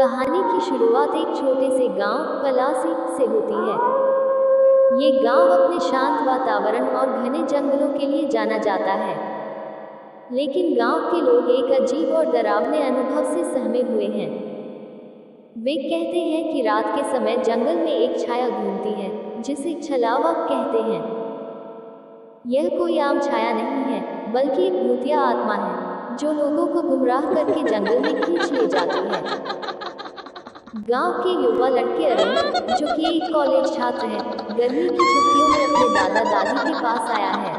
कहानी की शुरुआत एक छोटे से गांव पलासी से होती है। ये गांव अपने शांत वातावरण और घने जंगलों के लिए जाना जाता है। लेकिन गांव के लोग एक अजीब और डरावने अनुभव से सहमे हुए हैं। वे कहते हैं कि रात के समय जंगल में एक छाया घूमती है, जिसे छलावा कहते हैं। यह कोई आम छाया नहीं है, बल्कि एक भूतिया आत्मा है, जो लोगों को गुमराह करके जंगल में खींच ले जाती है। गांव के युवा लड़के अरुण, जो कि एक कॉलेज छात्र है, गर्मी की छुट्टियों में अपने दादा दादी के पास आया है।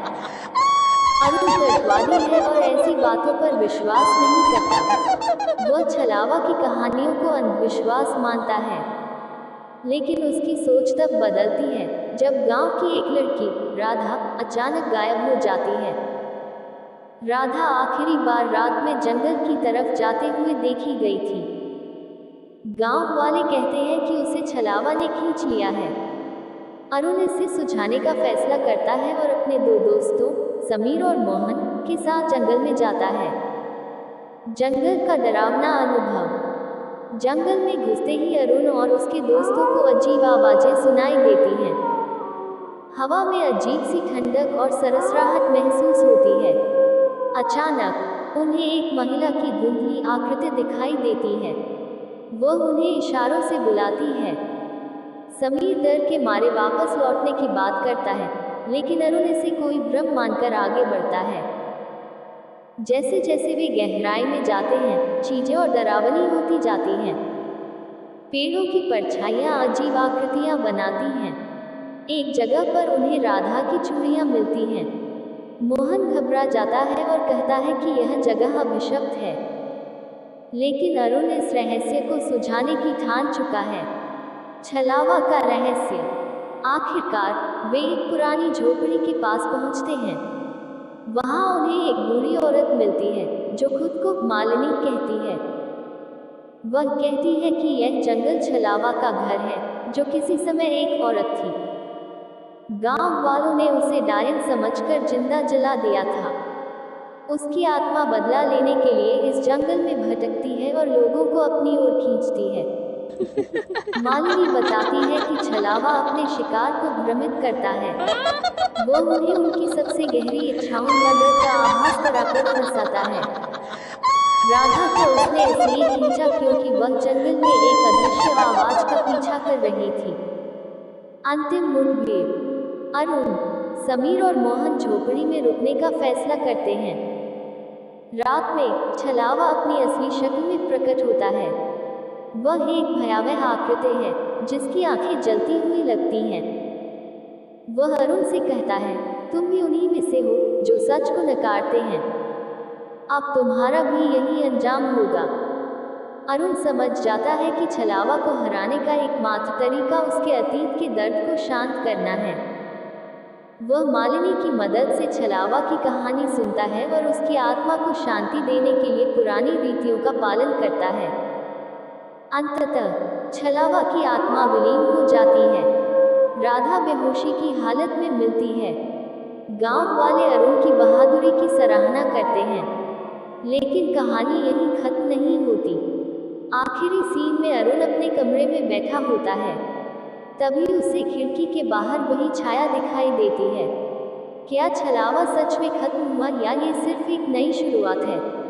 अरुण तर्कवादी है और ऐसी बातों पर विश्वास नहीं करता। वह छलावा की कहानियों को अंधविश्वास मानता है। लेकिन उसकी सोच तब बदलती है जब गांव की एक लड़की राधा अचानक गायब हो जाती है। राधा आखिरी बार रात में जंगल की तरफ जाते हुए देखी गई थी। गांव वाले कहते हैं कि उसे छलावा ने खींच लिया है। अरुण इसे सुझाने का फैसला करता है और अपने दो दोस्तों समीर और मोहन के साथ जंगल में जाता है। जंगल का डरावना अनुभव। जंगल में घुसते ही अरुण और उसके दोस्तों को अजीब आवाजें सुनाई देती हैं। हवा में अजीब सी ठंडक और सरसराहट महसूस होती है। अचानक उन्हें एक महिला की धुंधली आकृति दिखाई देती है। वह उन्हें इशारों से बुलाती है। समीर डर के मारे वापस लौटने की बात करता है, लेकिन अरुण इसे कोई भ्रम मानकर आगे बढ़ता है। जैसे जैसे वे गहराई में जाते हैं, चीजें और डरावनी होती जाती हैं। पेड़ों की परछाइयां अजीब आकृतियां बनाती हैं। एक जगह पर उन्हें राधा की चूड़ियां मिलती हैं। मोहन घबरा जाता है और कहता है कि यह जगह अभिशप्त है। लेकिन अरुण इस रहस्य को सुझाने की ठान चुका है। छलावा का रहस्य। आखिरकार वे एक पुरानी झोपड़ी के पास पहुंचते हैं। वहां उन्हें एक बूढ़ी औरत मिलती है, जो खुद को मालिनी कहती है। वह कहती है कि यह जंगल छलावा का घर है, जो किसी समय एक औरत थी। गांव वालों ने उसे डायन समझकर जिंदा जला दिया था। उसकी आत्मा बदला लेने के लिए इस जंगल में भटकती है और लोगों को अपनी ओर खींचती है। मालिनी बताती है कि छलावा अपने शिकार को भ्रमित करता है। वह उन्हें उनकी सबसे गहरी इच्छाओं या डर का आभास कराकर फंसाता है। राधा को उसने इसलिए खींचा क्योंकि वह जंगल में एक अदृश्य आवाज का पीछा कर रही थी। अंतिम मुठभेड़। अरुण, समीर और मोहन झोपड़ी में रुकने का फैसला करते हैं। रात में छलावा अपनी असली शक्ल में प्रकट होता है। वह एक भयावह आकृति है, जिसकी आंखें जलती हुई लगती हैं। वह अरुण से कहता है, तुम भी उन्हीं में से हो जो सच को नकारते हैं। अब तुम्हारा भी यही अंजाम होगा। अरुण समझ जाता है कि छलावा को हराने का एकमात्र तरीका उसके अतीत के दर्द को शांत करना है। वह मालिनी की मदद से छलावा की कहानी सुनता है और उसकी आत्मा को शांति देने के लिए पुरानी रीतियों का पालन करता है। अंततः छलावा की आत्मा विलीन हो जाती है। राधा बेहोशी की हालत में मिलती है। गांव वाले अरुण की बहादुरी की सराहना करते हैं। लेकिन कहानी यहीं खत्म नहीं होती। आखिरी सीन में अरुण अपने कमरे में बैठा होता है। तभी उसे खिड़की के बाहर वही छाया दिखाई देती है। क्या छलावा सच में खत्म हुआ या ये सिर्फ एक नई शुरुआत है?